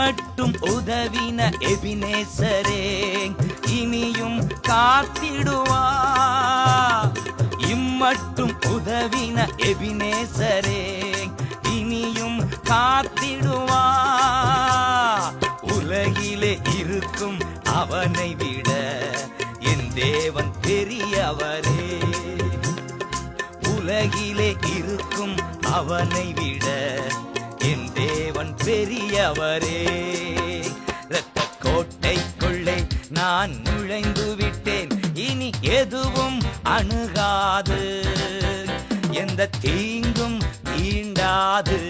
இம்மட்டும் உதவின எபினேசரே இனியும் காத்திடுவா. இம்மட்டும் உதவின எபினேசரே இனியும் காத்திடுவா. உலகிலே இருக்கும் அவனை விட என் தேவன் பெரியவரே. உலகிலே இருக்கும் அவனை விட என் தேவன் பெரியவரே. இரத்த கோட்டைக்குள்ளே நான் நுழைந்து விட்டேன், இனி எதுவும் அணுகாது, எந்த தீங்கும் தீண்டாது.